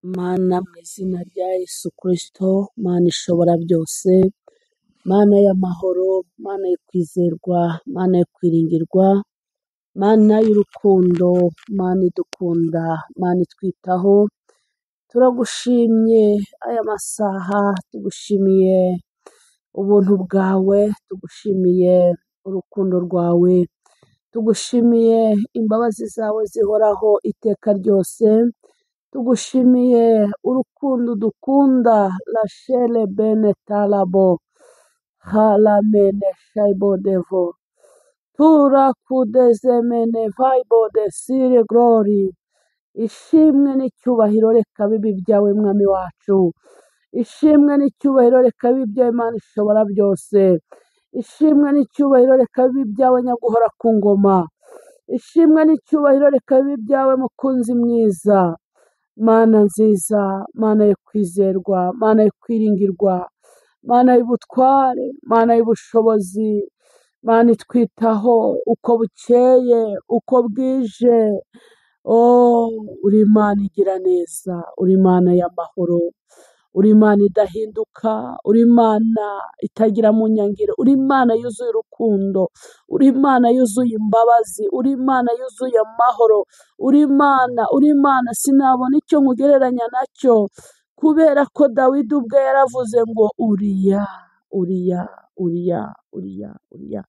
Mana mu izina rya Yesu Kristo, Mana ishobora byose, Mana y'amahoro, Mana yo kwizerwa, Mana yo kwiringirwa, Mana y'urukundo, Mana idukunda, Mana itwitaho, turagushimye aya masaha, tugushimiye ubuntu bwawe, tugushimiye urukundo rwawe, tugushimiye imbabazi zawe zihoraho iteka ryose, tugushimiye urukundo dukunda, rashele bene talabo halamene shaibo devo turakudezemene vaibo de sire glori. Ishimwe n'icyubahiro reka bibi byawe mwami wacu, ishimwe n'icyubahiro reka bibi byawe Imana ishobora byose, ishimwe n'icyubahiro reka bibi byawe nyaguhora ku ngoma, ishimwe n'icyubahiro reka bibi byawe mukunzi mwiza, Mana nziza, Mana yo kwizerwa, Mana yo kwiringirwa, Mana y'ubutware, Mana y'ubushobozi, Mana itwitaho uko bukeye uko bwije. Uri Imana igira neza, uri Imana y'amahoro, uri Imana idahinduka, uri Imana itagira mu nyangiro, uri Imana yuzuye urukundo, uri Imana yuzuye imbabazi, uri Imana yuzuye amahoro, uri Imana sinabona icyo nkugereranya nacyo, kubera ko Dawidi ubwe yaravuze ngo uriya, uriya, uriya, uriya, uriya.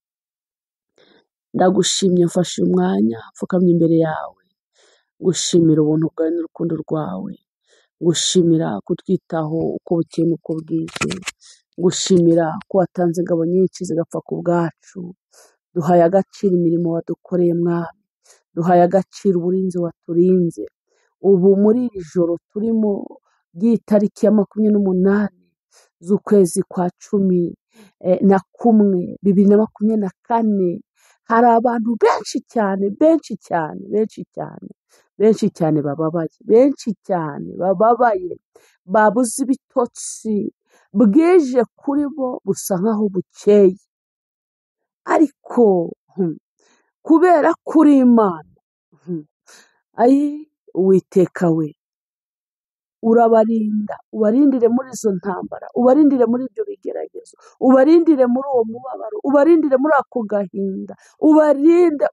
Ndagushimye mfashe umwanya mfukamye imbere yawe, gushimira ubuntu bwawe n'urukundo rwawe, gushimira kutwitaho uko bukeye n'uko bwije, gushimira ko watanze ingabo nyinshi zigapfa ku bwacu, duhaye agaciro imirimo wadukoreye mwami, duhaye agaciro uburinzi waturinze. Ubu muri iri joro turimo ry'itariki ya 28 z'ukwezi kwa 11/2024, hari abantu benshi cyane benshi cyane benshi cyane benshi cyane bababaye, benshi cyane bababaye, babuze ibitotsi, bwije kuri bo busa nkaho bukeye, ariko kubera kuri Imana, Uwiteka we urabarinda, ubarindire muri izo ntambara, ubarindire muri ibyo bigeragezo, ubarindire muri uwo mubabaro, ubarindire muri ako gahinda, ubarinde,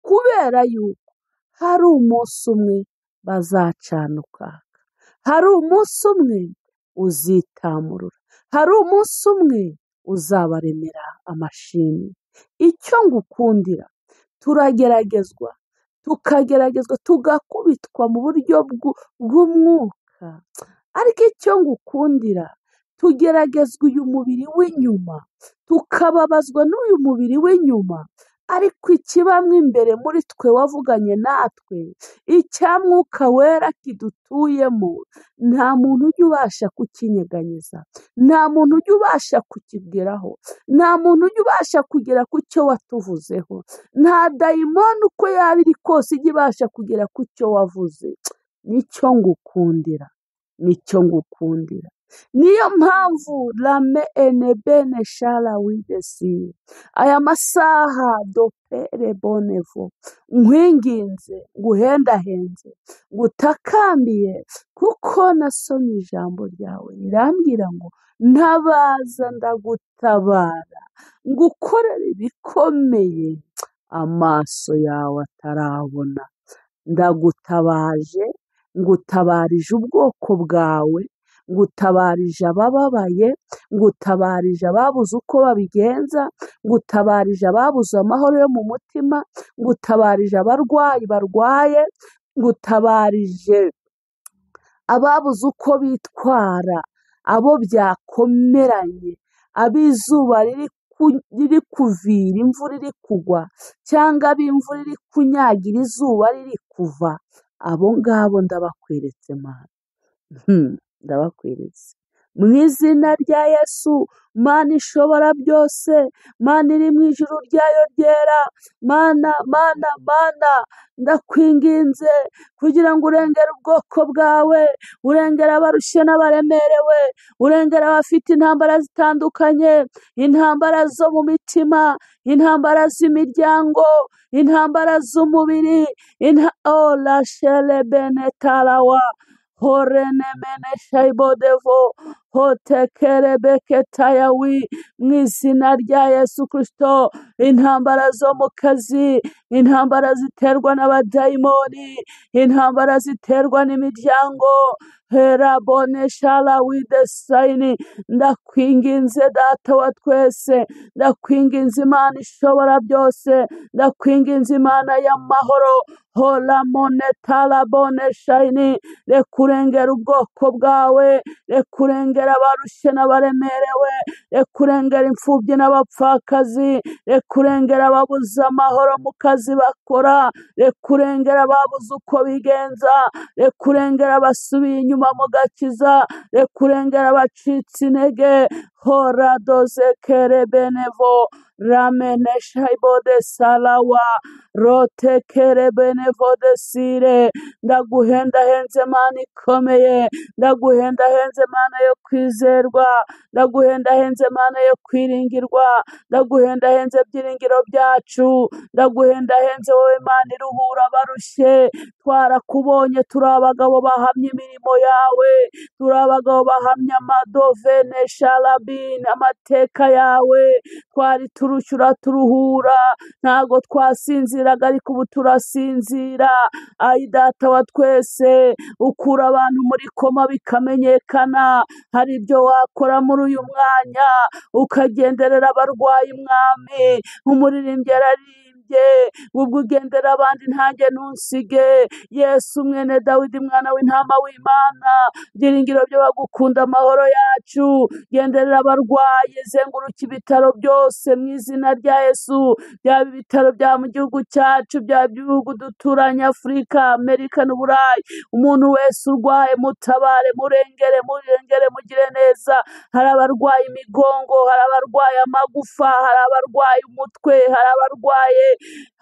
kubera yuko hari umunsi umwe bazacana ukaka, hari umunsi umwe uzitamurura, hari umunsi umwe uzabaremera amashimwe. Icyo ngukundira, turageragezwa, tukageragezwa, tugakubitwa mu buryo bw'umwuka, ariko icyo ngukundira, tugeragezwa uyu mubiri w'inyuma, tukababazwa n'uyu mubiri w'inyuma, ariko ikibamo imbere muri twe wavuganye natwe, icya Mwuka Wera kidutuyemo, nta muntu ujya ubasha kukinyeganyeza, nta muntu ujya ubasha kukigeraho, nta muntu ujya ubasha kugera ku cyo watuvuzeho, nta dayimoni uko yaba iri kose ijya ibasha kugera ku cyo wavuze. Nicyo ngukundira, nicyo ngukundira, niyo mpamvu rame enebene shala widesi, aya masaha dopere bonevo nkwinginze, nguhendahenze, ngutakambiye, kuko nasomye ijambo ryawe rirambwira ngo ntabaza ndagutabara, ngukorere ibikomeye amaso yawe atarabona. Ndagutabaje, ngutabarije ubwoko bwawe, ngutabarije abababaye, ngutabarije ababuze uko babigenza, ngutabarije ababuze amahoro yo mu mutima, ngutabarije abarwayi barwaye, ngutabarije ababuze uko bitwara, abo byakomeranye, ab'izuba riri kuvira imvura iri kugwa, cyangwa ab'imvura iri kunyagira izuba riri kuva, abo ngabo ndabakweretse Mana, ndabakweretse mu izina rya Yesu, Mana ishobora byose, Mana iri mu ijuru ryayo ryera, Mana, Mana, Mana, ndakwinginze kugira ngo urengere ubwoko bwawe, urengere abarushye n'abaremerewe, urengere abafite intambara zitandukanye, intambara zo mu mitima, intambara z'imiryango, intambara z'umubiri, la shere bene tarawa horenemene shayibodevo hotekerebeketayawi mu izina rya Yesu Kristo. Intambara zo mu kazi, intambara ziterwa n'abadayimoni, intambara ziterwa n'imiryango, herabone shala widesayini, ndakwinginze data wa twese, ndakwinginze Imana ishobora byose, ndakwinginze Imana y'amahoro, hola monetala bone shayini, rekurengera ubwoko bwawe, rekurengera abarushye n'abaremerewe, rekurengera imfubyi n'abapfakazi, rekurengera ababuze amahoro mu kazi bakora, rekurengera ababuze uko bigenza, rekurengera abasubiye inyuma mu gakiza, rekurengera abacitse intege, hora doze kerebenevo ramene shaibode salawa rote kerebenevo de sire. Ndaguhendahenze Mana ikomeye, ndaguhendahenze Mana yo kwizerwa, ndaguhendahenze Mana yo kwiringirwa, ndaguhendahenze byiringiro byacu, ndaguhendahenze wowe Mana iruhura abarushye. Twarakubonye turi abagabo bahamya imirimo yawe, turi abagabo bahamya amadovene sharabin amateka yawe, twari turushura turuhura, ntago twasinziraga ariko ubu turasinzira. Ayi data wa twese, ukura abantu muri koma bikamenyekana, hari ibyo wakora muri uyu mwanya, ukagenderera abarwayi mwami, umuririmbyi yararimbye, ubwo ugendera abandi ntange ntunsige. Yesu mwene Dawidi mwana w'intama w'Imana, byiringiro byo bagukunda amahoro yacu, genderera abarwayi, zenguruka ibitaro byose mu izina rya Yesu, byaba ibitaro bya mu gihugu cyacu, byaba ibihugu duturanye, Afurika, Amerika n'Uburayi. Umuntu wese urwaye mutabare, murengere mugire neza. Hari abarwaye imigongo, hari abarwaye amagufa, hari abarwaye umutwe, hari abarwaye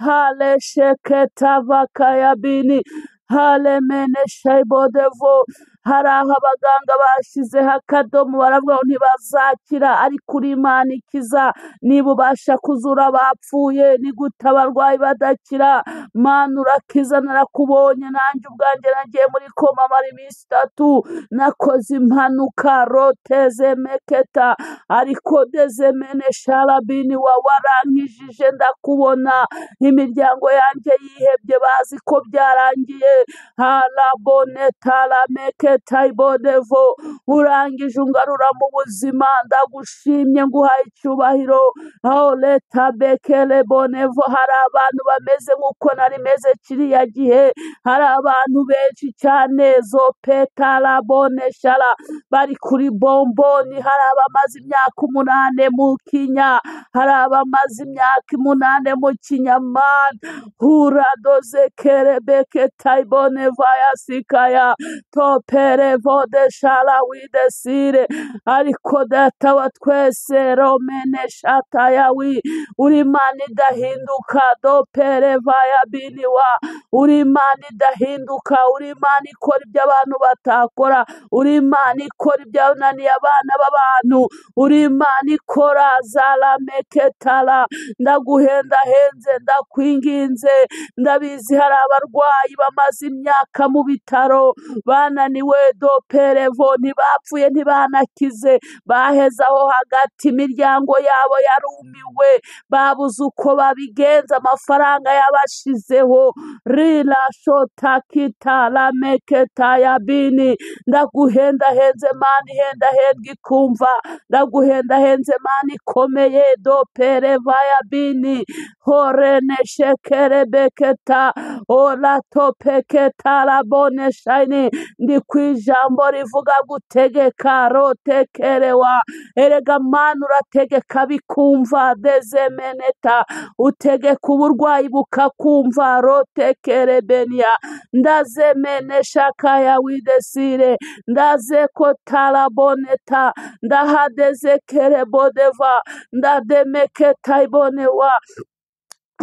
halesheketavakayabini halemene shaibodevo. Hari aho abaganga bashyizeho akadomo baravuga ngo ntibazakira, ariko uri Imana ikiza. Niba ubasha kuzura abapfuye, ni gute abarwayi badakira? Mana urakiza, narakubonye nanjye ubwanjye nagiye muri koma mara iminsi 3, nakoze impanuka roteze meketa, ariko dezemene sharabini wa warankijije, ndakubona. Imiryango yanjye yihebye bazi ko byarangiye, harabone tarameke taibodevo, urangije ungarura mu buzima, ndagushimye nguhaye icyubahiro. Aho leta bekele bonevo, hari abantu bameze nk'uko nari meze kiriya gihe, hari abantu benshi cyane zo petala bone shara bari kuri bomboni, hari abamaze imyaka 8 mu Kinya, hari abamaze imyaka 8 mu Kinyamana, hura doze kerebeke taibone vaya sikaya topere vode shala widesire. Ariko data wa twese, romene shatayawi, uri Imana idahinduka, dopere vaya biniwa, uri Imana idahinduka, uri Imana ikora ibyo abantu batakora, uri Imana ikora ibyananiye abana b'abantu, uri Imana ikora zarameketala. Ndaguhendahenze, ndakwinginze, ndabizi hari abarwayi bamaze imyaka mu bitaro, bananiwe doperevo, ntibapfuye ntibanakize, baheze aho hagati, imiryango yabo yarumiwe, babuze uko babigenza, amafaranga yabashizeho. Rila shotakita lameketa yabini, ndaguhendahenze Mana ihendahendwa ikumva, ndaguhendahenze Mana ikomeye, dopereva yabini horene shekerebeketa ola topeketa labone shayini. Ndi ku ijambo rivuga gutegeka rotekerewa, erega Mana urategeka bikumva, dezemeneta, utegeka uburwayi bukakumva, rotekerebenia, ndazemene shakaya widesire, ndazeko talaboneta, ndahadezekerebodeva, ndademeketa ibonewa.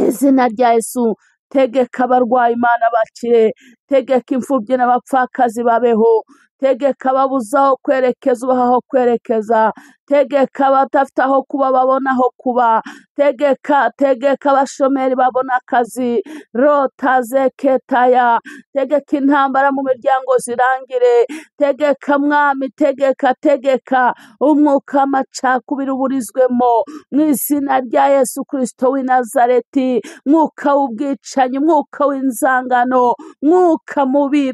Izina rya Yesu, tegeka abarwayi Mana bakire, tegeka imfubyi n'abapfakazi babeho, tegeka ababuze aho kwerekeza ubaha aho kwerekeza, tegeka abadafite aho kuba babona aho kuba, tegeka abashomeri babona akazi, rotazeketaya, tegeka intambara mu miryango zirangire, tegeka mwami, tegeka umwuka amacakubiri uburizwemo mu izina rya Yesu Kristo w'i Nazareti, mwuka w'ubwicanyi, mwuka w'inzangano, mwuka mubi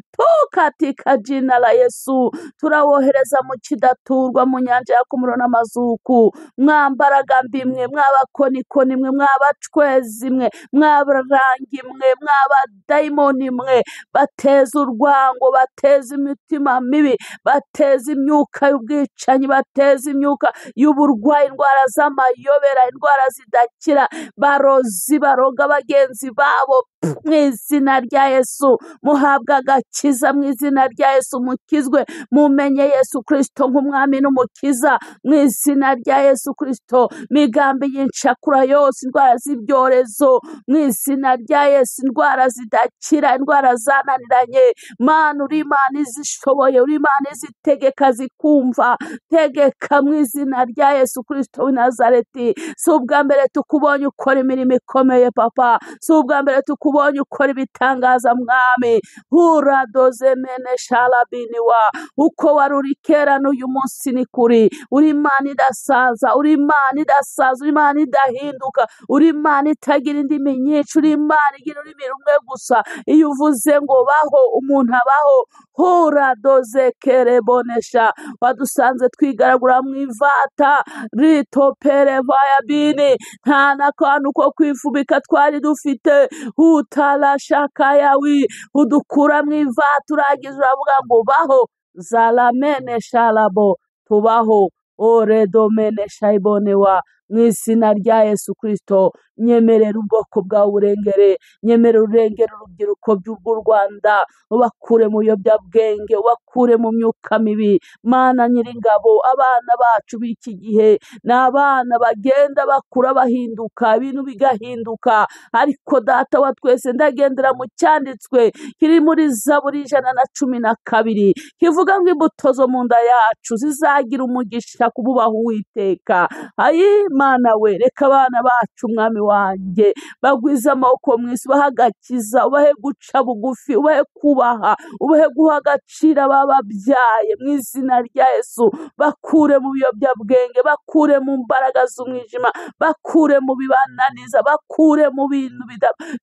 katika jina la Yesu turawohereza mu kidaturwa mu nyanja ya kumuro n'amazuku, mwambaraga mbimwe, mwabakonikoni mwe, mwabacwezi mwe, mwabarangi mwe, mwabadayimoni mwe, bateza urwango, bateza imitima mibi, bateza imyuka y'ubwicanyi, bateza imyuka y'uburwayi, indwara z'amayobera, indwara zidakira, barozi baroga bagenzi babo mu izina rya Yesu, muhabwa agakiza mu izina rya Yesu, mukizwe, mumenye Yesu Kristo nk'umwami n'umukiza mu izina rya Yesu Kristo, migambi y'incakura yose, indwara z'ibyorezo mu izina rya Yesu, indwara zidakira, indwara zananiranye, Mana uri Imana izishoboye, uri Imana izitegeka zikumva, tegeka mu izina rya Yesu Kristo w'i Nazareti. Si ubwa mbere tukubonye ukora imirimo ikomeye papa, si ubwa mbere tukubonye ukora ibitangaza mwami, huradoze mene sharabiniwa, uko wari uri kera n'uyu munsi ni kuri, uri Imana idasaza, uri Imana idasaza, uri Imana idahinduka, uri Imana itagira indimi nyinshi, uri Imana igira ururimi rumwe gusa, iyo uvuze ngo baho umuntu abaho, huradoze kerebonesha, wadusanze twigaragura mu ivata, ritopere vayabini, nta n'akantu ko kwifubika twari dufite, hutarashaka yawi, udukura mu ivata uragize uravuga ngo baho, zalamene sharabo, tubaho, oredomene shayibonewa, mu izina rya Yesu Kristo, nyemerera ubwoko bwawe urengere, nyemerera urengere urubyiruko rw'u Rwanda, ubakure mu biyobyabwenge, ubakure mu myuka mibi, Mana nyiringabo, abana bacu b'iki gihe ni abana bagenda bakura bahinduka, ibintu bigahinduka, ariko data wa twese ndagendera mu cyanditswe kiri muri Zaburi 112 kivuga ngo imbuto zo mu nda yacu zizagira umugisha kububaha Uwiteka. Ayi Mana we, reka abana bacu mwami wanjye bagwiza amaboko mu isi, ubahe agakiza, ubahe guca bugufi, ubahe kubaha, ubahe guha agaciro abababyaye mu izina rya Yesu, bakure mu biyobyabwenge, bakure mu mbaraga z'umwijima, bakure mu bibananiza, bakure mu bintu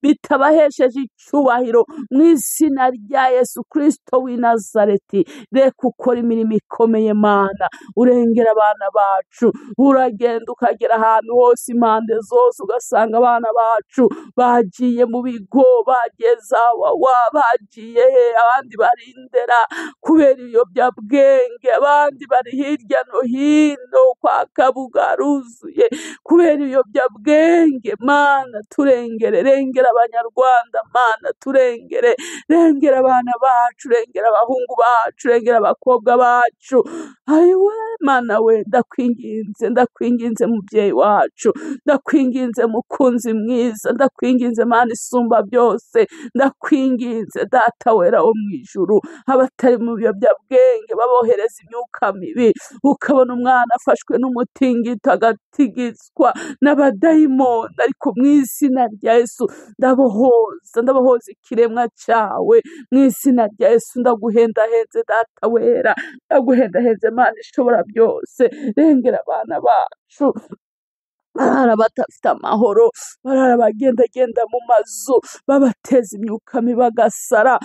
bitabahesheje icyubahiro mu izina rya Yesu Kristo w'i Nazareti. Reka ukora imirimo ikomeye Mana, urengera abana bacu, uragenda ukagera ahantu hose impande zose, ugasanga abana bacu bagiye mu bigo, bageza bagiye he, abandi barindera kubera ibiyobyabwenge, abandi bari hirya no hino kwa Kabuga ruzuye kubera ibiyobyabwenge. Mana turengere, rengera abanyarwanda Mana, turengere, rengera abana bacu, rengera abahungu bacu, rengera abakobwa bacu. Ayiwe Mana we, ndakwinginze mubyeyi wacu, ndakwinginze mukunzi mwiza, ndakwinginze Mana isumba byose, ndakwinginze data wera wo mu ijuru, abatari mu biyobyabwenge babohereza imyuka mibi, ukabona umwana afashwe n'umutingito agatigizwa n'abadayimoni, ariko mu izina rya Yesu ndabohoza ikiremwa cyawe mu izina rya Yesu. Ndaguhendahenze data wera, ndaguhendahenze Mana ishobora byose, rengera abana bacu barara batafite amahoro, barara bagendagenda mu mazu babateza imyuka mibi bagasara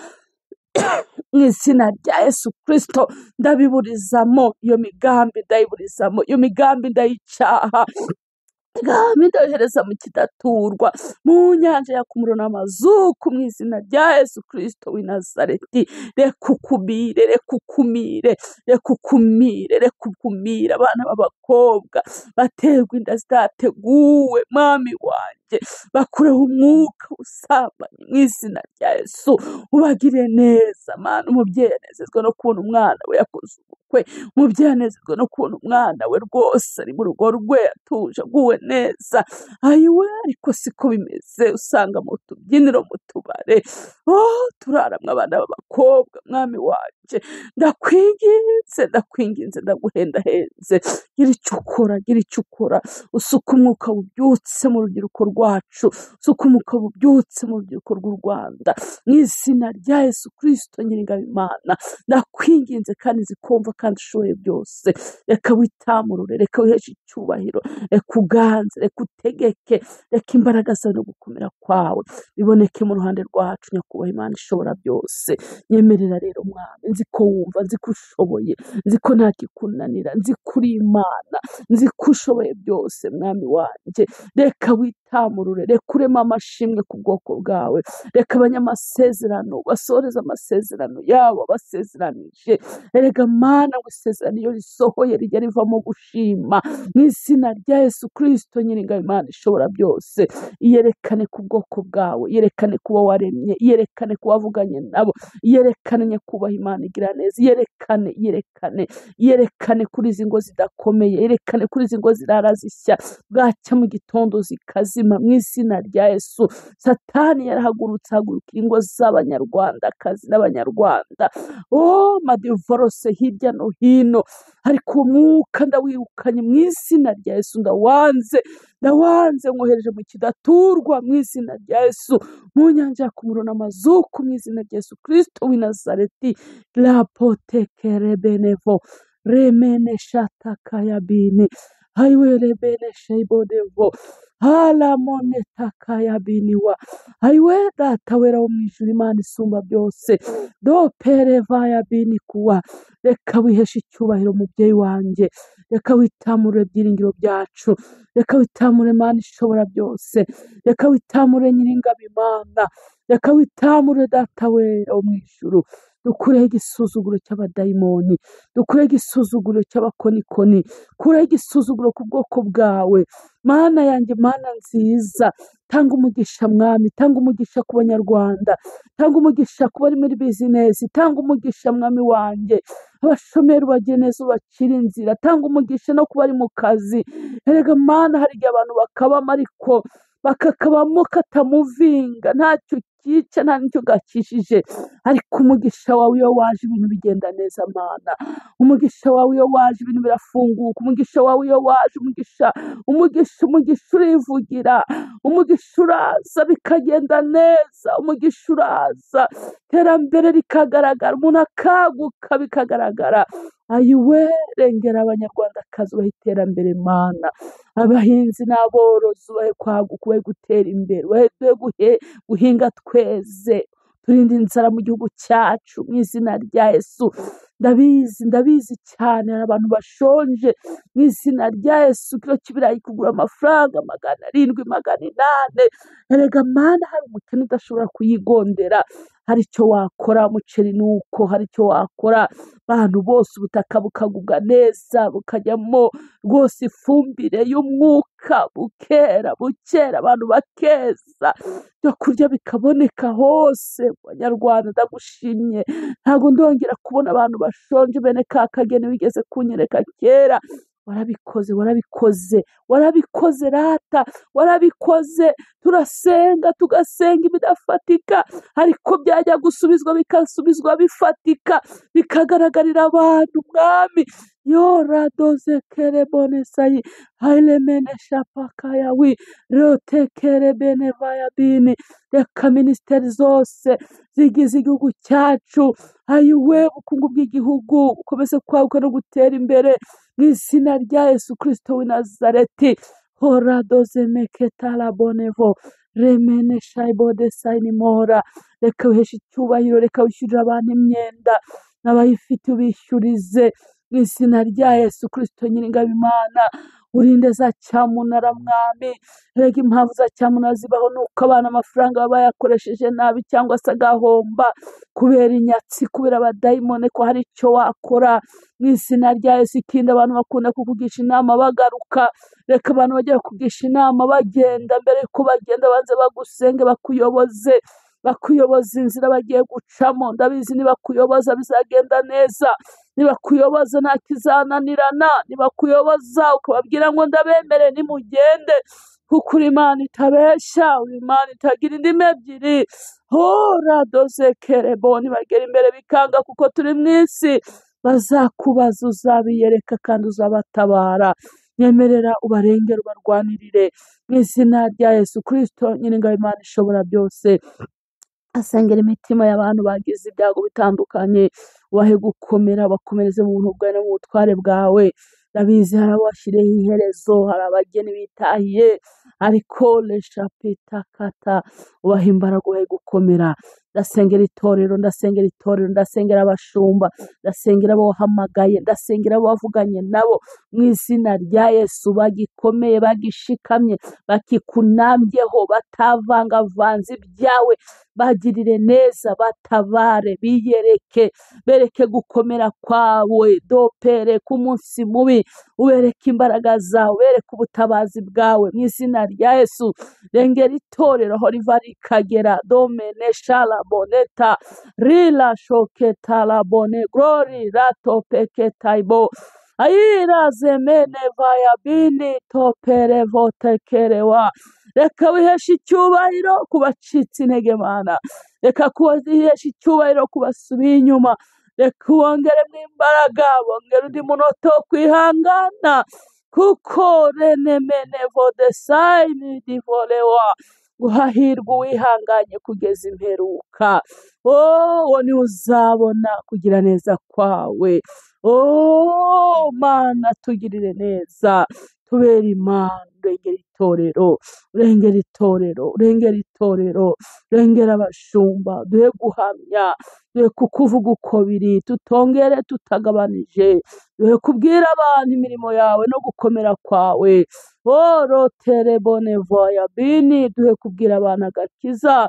mu izina rya Yesu Kristo. Ndabiburizamo iyo migambi, ndayiburizamo iyo migambi, ndayicaha, ndayohereza mu kidaturwa mu nyanja ya kumuro n'amazuku mu izina rya Yesu Kristo w'i Nazareti. Reka ukumire abana b'abakobwa baterwa inda zitateguwe mwami wanjye, bakureho umwuka usambanye mu izina rya Yesu, ubagire neza Mana. Umubyeyi anezezwa no kubona umwana we yakoze kwe. Umubyeyi anezerwa no kubona umwana we rwose ari mu rugo rwe atuje aguwe neza. Ayiwe ariko siko bimeze, usanga mu tubyiniro mu tubare turaramwa abana b'abakobwa. Mwami wanje ndakwinginze ndaguhendahenze, gira icyo ukora, gira icyo ukora. Usuka umwuka bubyutse mu rubyiruko rwacu, usuka umwuka bubyutse mu rubyiruko rw'u Rwanda, mu izina rya Yesu Kristo Nyiringabo Imana. Ndakwinginze kandi zikumva kandi ushoboye byose, reka witamurure, reka wiheshe icyubahiro, reka uganze, reka utegeke, reka imbaraga zawe no gukomera kwawe biboneke mu ruhande rwacu. Nyakubahwa Imana ishobora byose, nyemerera rero Mwami, nzi ko wumva, nzi ko ushoboye, nzi ko nta kikunanira, nzi ko uri Imana, nzi ko ushoboye byose. Mwami wanjye reka witamurure, reka ureme amashimwe ku bwoko bwawe, reka abanyamasezerano basohoreze amasezerano yabo basezeranije. Erega Mana ngo isezerano iyo risohoye rijya rivamo gushima. Mu izina rya Yesu Kristo Nyiringabo Imana ishobora byose, iyerekane ku bwoko bwawe, iyerekane kuba waremye, iyerekane kuba wavuganye nabo, iyerekane Nyakubahwa Imana igira neza, iyerekane kuri izi ngo zidakomeye, iyerekane kuri izi ngo zirara zishya, bwacya mu gitondo zikazima. Mu izina rya Yesu, Satani yarahagurutse ahagurukira ingo z'Abanyarwandakazi n'Abanyarwanda, madivorose hirya no hino, ariko umwuka ndawirukanye mu izina rya Yesu. ndawanze nkohereje mu kidaturwa mu izina rya Yesu, mu nyanja ya kumuro n'amazuku mu izina rya Yesu Kristo w'i Nazareti. Rapotekere benevo remene shatakayabini aiwe bene shaibodevo hala monetakayabiniwa aiwe data wera wo mu ijuru, Imana isumba byose, dopere vayabini kuwa. Reka wiheshe icyubahiro mubyeyi wanjye, reka witamure ibyiringiro byacu, reka witamure Imana ishobora byose, reka witamure Nyiringabo Imana, reka witamure data wera wo mu ijuru. Dukureho igisuzuguro cy'abadayimoni, dukureho igisuzuguro cy'abakonikoni, kureho igisuzuguro ku bwoko bwawe. Mana yanjye, Mana nziza, tanga umugisha Mwami, tanga umugisha ku Banyarwanda, tanga umugisha ku bari muri bizinesi, tanga umugisha Mwami wanjye, abashomeri bagiye neza ubacira inzira, tanga umugisha no ku bari mu kazi. Erega Mana, hari igihe abantu bakabamo ariko bakakabamo katamuvinga, ntacyo kica nta nicyo gakishije, ariko umugisha wawe iyo waje ibintu bigenda neza. Mana, umugisha wawe iyo waje ibintu birafunguka, umugisha wawe iyo waje umugisha urivugira, umugisha uraza bikagenda neza, umugisha uraza iterambere rikagaragara, umuntu akaguka bikagaragara. Ayiwe rengera Abanyarwandakazi ubahe iterambere Mana, abahinzi n'aborozi ubahe kwaguka, ubahe gutera imbere, ubahe guhinga tweze, turinde inzara mu gihugu cyacu mu izina rya Yesu. Ndabizi cyane hari abantu bashonje mu izina rya Yesu. Kilo cy'ibirayi kugura amafaranga 700 800. Erega Mana, hari umukene udashobora kuyigondera, hari icyo wakora. Umuceri nuko hari icyo wakora, abantu bose ubutaka bukagubwa neza, bukajyamo rwose ifumbire y'umwuka, bukera abantu bakeza, byo kurya bikaboneka hose. Banyarwanda ndagushimye, ntabwo ndongera kubona abantu bashonje bene ka kageni wigeze kunyereka kera. warabikoze rata, warabikoze. Turasenga tugasenga ibidafatika, ariko byajya gusubizwa bikasubizwa bifatika, bikagaragarira abantu Mwami. Yoradoze kerebone sayi hailemene shapaka yawi rote kerebene vayabini. Reka minisiteri zose zigize igihugu cyacu, ayiwe ubukungu bw'igihugu bukomeze kwaguka no gutera imbere mu izina rya Yesu Kristo w'i Nazareti. Horadoze meketala bonevo remene shaibode sayinimora. Reka wiheshe icyubahiro, reka wishyurire abantu imyenda, n'abayifite ubishyurize mu izina rya Yesu Kristo Nyiringabo Imana. Urinde za cyamunara Mwami. Erega impamvu za cyamunara zibaho nuko abana amafaranga baba bayakoresheje nabi, cyangwa se agahomba kubera inyatsi, kubera abadayimoni. Ko hari icyo wakora mu izina rya Yesu. Ikindi, abantu bakunda kukugisha inama bagaruka, reka abantu bajya kukugisha inama bagenda, mbere yuko bagenda banze bagusenge bakuyoboze bakuyoboza inzira bagiye gucamo. Ndabizi nibakuyoboza bizagenda neza, nibakuyoboza nta kizananirana, nibakuyoboza ukababwira ngo ndabemere nimugende, kuko uri Imana itabeshya, uri Imana itagira indimi ebyiri. Hora doze kerebo, nibagera imbere bikanga kuko turi mu isi, bazakubaza uzabiyereka kandi uzabatabara. Nyemerera ubarengere ubarwanirire mu izina rya Yesu Kristo Nyiringabo Imana ishobora byose. Asengera imitima y'abantu bagize ibyago bitandukanye, ubahe gukomera, bakomereze mu buntu bwawe no mu butware bwawe. Ndabizi hari abo washyiriyeho iherezo, hari abageni bitahiye, ariko reshapita kata ubaha imbaraga, ubahe gukomera. Ndasengera itorero, ndasengera itorero, ndasengera abashumba, ndasengera abo wahamagaye, ndasengera abo wavuganye nabo mu izina rya Yesu, bagikomeye, bagishikamye, bakikunambyeho, batavangavanze ibyawe, bagirire neza, batabare, biyereke, bereke gukomera kwawe, dopere ku munsi mubi, ubereke imbaraga zawe, ubereke ubutabazi bwawe mu izina rya Yesu. Rengera itorero aho riva rikagera, domene shala boneta rila shoketa la bone glory rato peketa ibo ayira zemene vaya bini topere vote kerewa. Reka wiheshe icyubahiro ku bacitse intege Mana, reka wiheshe icyubahiro ku basubiye inyuma, reka wongeremo imbaraga, wongere undi munota wo kwihangana, kuko renemene vodesayini divolewa, guhahirwa uwihanganye kugeza imperuka. Uwo niwe uzabona kugira neza kwawe. Mana tugirire neza, tubere Imana. Urengera itorero, urengera itorero, urengera itorero, urengera abashumba, duhe guhamya, duhe kukuvuga uko biri, tutongere tutagabanije, duhe kubwira abantu imirimo yawe no gukomera kwawe. Rotere bone voya bini, duhe kubwira abantu agakiza,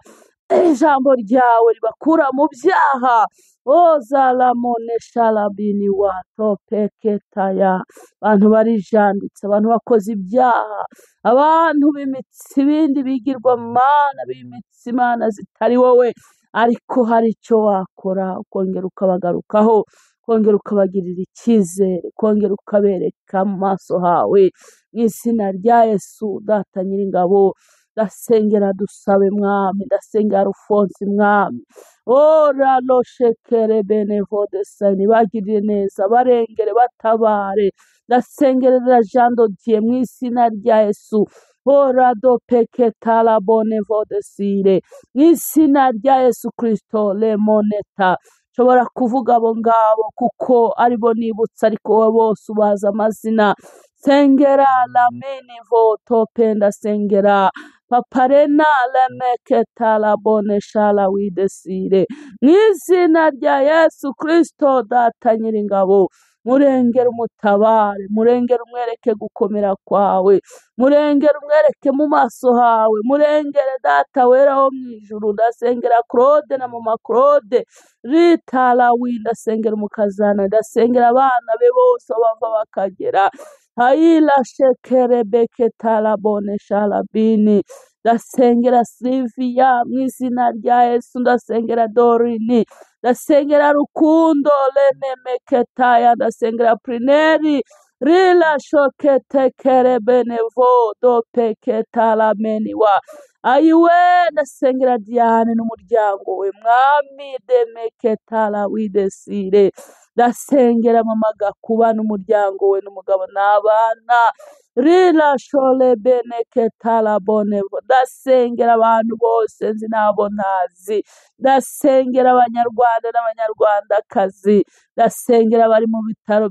ijambo ryawe ribakura mu byaha. Zalamone shalabini wato peketaya, abantu barijanditse, abantu bakoze ibyaha, abantu bimitse ibindi bigirwamana, bimitse imana zitari wowe, ariko hari icyo wakora, ukongera ukabagarukaho, ukongera ukabagirira icyizere, ukongera ukabereka amaso hawe mu izina rya Yesu. Data Nyiringabo, ndasengera dusabe Mwami, ndasengera Rufonsi Mwami, ora loshekere benevodesani, bagirire neza, barengere, batabare. Ndasengerera Jean Dodier mu izina rya Yesu, ora do peketa la bonevodesire mu izina rya Yesu Kristo lemoneta. Nshobora kuvuga abo ngabo kuko aribo nibutsa, ariko wowe bose ubaza amazina. Sengera lamini voto penda, sengera paparena lemeketa la bone shala widesire mu izina rya Yesu Kristo. Data Nyiringabo, murengere umutabare, murengere umwereke gukomera kwawe, murengere umwereke mu maso hawe, murengere Data wera wo mu ijuru. Ndasengera Claude na mama Claude ritala wi, ndasengera umukazana, ndasengera abana be bose bava bakagera. Haila shekere beketa la bone shala bini, ndasengera Sylvia mu izina rya Yesu, ndasengera Dorini, ndasengera Rukundo lenemeketaya, ndasengera Prineri rila shokete kere benevo do peketa la meniwa. Ayiwe, ndasengera Diane n'umuryango we Mwami, demeketa la widesire. Ndasengera mama Gakuba n'umuryango we n'umugabo n'abana, rila shole beneketa la bonevo. Ndasengera abantu bose nzi n'abo ntazi, ndasengera Abanyarwanda n'Abanyarwandakazi, ndasengera bari mu bitaro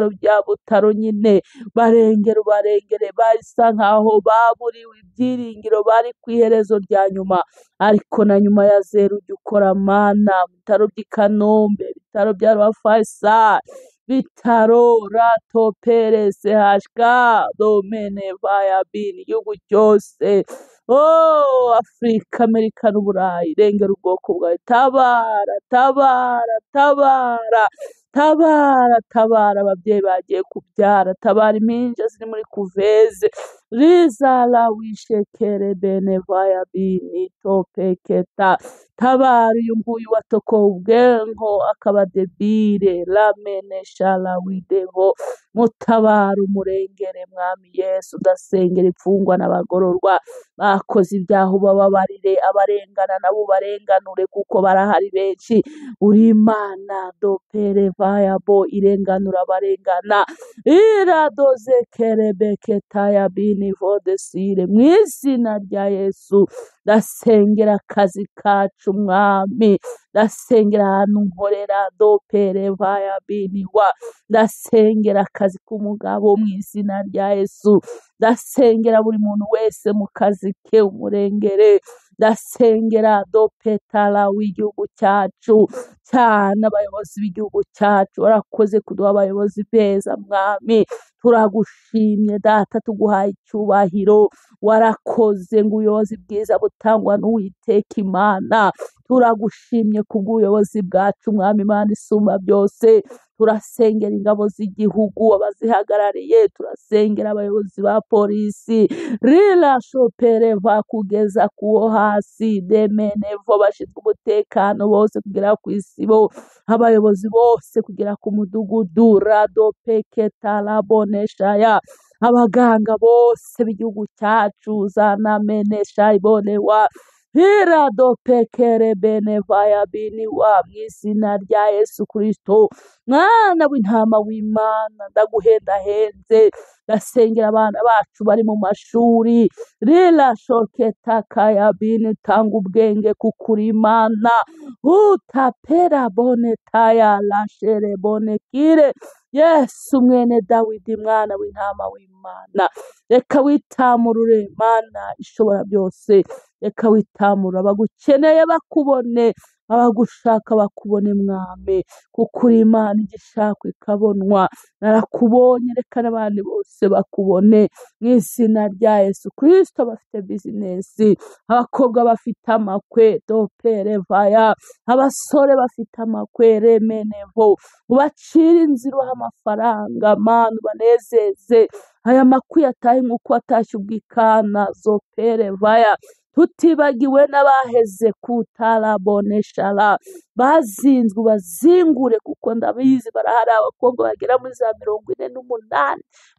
bya Butaro nyine, barengere ubarengere, basa nkaho baburiwe ibyiringiro, bari ku iherezo rya nyuma, ariko na nyuma ya zeru ujya ukora Mana. Bitaro by'i Kanombe, bitaro bya Rwafaisal, bitaro rato perese hashka domene vaya bini, igihugu cyose, Afurika, Amerika n'Uburayi, rengera ubwoko bwawe. Tabara, tabara, tabara, tabara, tabara ababyeyi bagiye kubyara, tabara impinja ziri muri kuveze, rizala wishekere bene vaya bini topeketa. Tabara uyu nguyu watokowe ubwenko akaba debire lamene shala wideho, mutabara umurengere mwami Yesu. Ndasengera imfungwa n'abagororwa bakoze ibyaha, ubababarire, abarengana nabo ubarenganure kuko barahari benshi. Uri Imana dopere vayabo irenganura abarengana, iradoze kerebeke taya bini vodesire. Mu izina rya Yesu ndasengera akazi kacu mwami, ndasengera ahantu nkorera dopere vaya bini wa, ndasengera akazi k'umugabo mu izina rya Yesu, ndasengera buri muntu wese mu kazi ke umurengere, ndasengera dopetala w'igihugu cyacu cyane, abayobozi b'igihugu cyacu. Warakoze kuduha abayobozi beza mwami, turagushimye data, tuguhaye icyubahiro. Warakoze ngo ubuyobozi bwiza butangwa n'Uwiteka Imana. Turagushimye kubw'ubuyobozi bwacu mwami Imana isumba byose. Turasengera ingabo z'igihugu, abazihagarariye, turasengera abayobozi ba polisi, rila shopere va kugeza kuwo hasi, demenevo bashinzwe umutekano bose kugera ku isibo, abayobozi bose kugera ku mudugudu, rado peketa laboneshaya, abaganga bose b'igihugu cyacu zanamenesha ibonewa, hirado pekere bene vaya bini wa, mu izina rya Yesu Kristo mwana w'intama w'Imana. Ndaguhendahenze, ndasengera abana bacu bari mu mashuri, rila shoketa kaya bini, tanga ubwenge kuko uri Imana, utapera bone taya lashere bone kire. Yesu mwene Dawidi mwana w'intama w'Imana, reka witamurure Mana ishobora byose, reka witamurure abagukeneye bakubone, abagushaka bakubone mwami, kuko uri Imana igishakwa ikabonwa. Narakubonye, reka n'abandi bose bakubone mu izina rya Yesu Kristo. Bafite bizinesi, abakobwa bafite amakwe dopere vaya, abasore bafite amakwe remenevo, ubacira inzira uha amafaranga Mana, ubanezeze. Aya makwe yataye nk'uko watashye ubw'ikana zopere vaya, tutibagiwe n'abaheze kutaraboneshara, bazinzwe bazingure, kuko ndabizi barahari abakobwa bagera muri za 48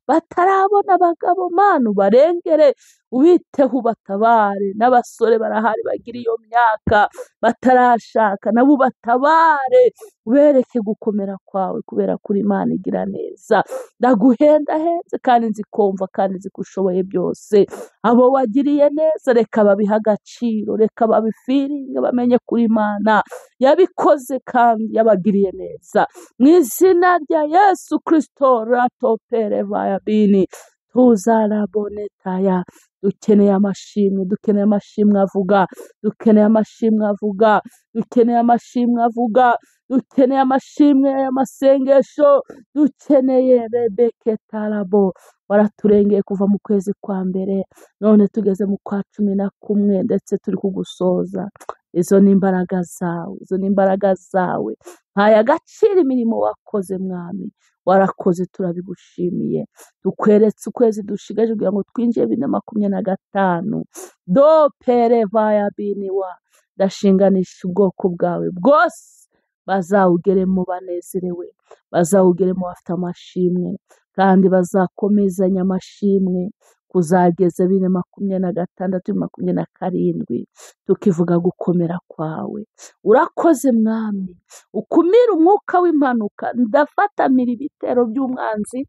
batarabona abagabo. Mana ubarengere, ubiteho ubatabare. N'abasore barahari bagira iyo myaka batarashaka, nabo ubatabare, ubereke gukomera kwawe, kubera kuri Imana igira neza. Ndaguhendahenze kandi nzikumva kandi zikushoboye byose. Abo wagiriye neza reka babiha agaciro, reka babifiringe, bamenye kuri Imana yabikoze kandi yabagiriye neza. Mu izina rya Yesu Kristo ratopere vaya bini tuzarabonetaya. Dukeneye amashimwe, dukeneye amashimwe avuga, dukeneye amashimwe avuga, dukeneye amashimwe avuga, dukeneye amashimwe y'amasengesho, dukeneye rebeke tarabo. Waraturengeye kuva mu kwezi kwa mbere, none tugeze mu kwa 11 ndetse turi kugusoza. Izo ni imbaraga zawe, izo ni imbaraga zawe. Mpaye agaciro imirimo wakoze mwami, warakoze, turabigushimiye. Tukweretse ukwezi dushigaje kugira ngo twinjiye 2025 dopere vaya bini wa. Ndashinganisha ubwoko bwawe bwose, bazawugeremo banezerewe, bazawugeremo bafite amashimwe, kandi bazakomezanya amashimwe kuzageza 2026 2027 tukivuga gukomera kwawe. Urakoze mwami, ukumira umwuka w'impanuka. Ndafatamira ibitero by'umwanzi,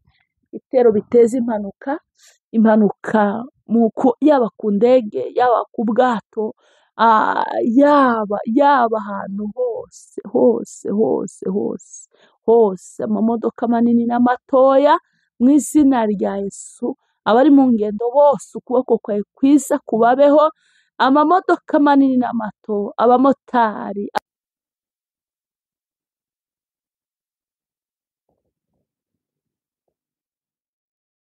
ibitero biteza impanuka yaba ku ndege, yaba ku bwato, yaba ahantu hose, amamodoka manini n'amatoya. Mu izina rya Yesu, abari mu ngendo bose ukuboko kwawe kwiza kubabeho, amamodoka manini n'amato, abamotari,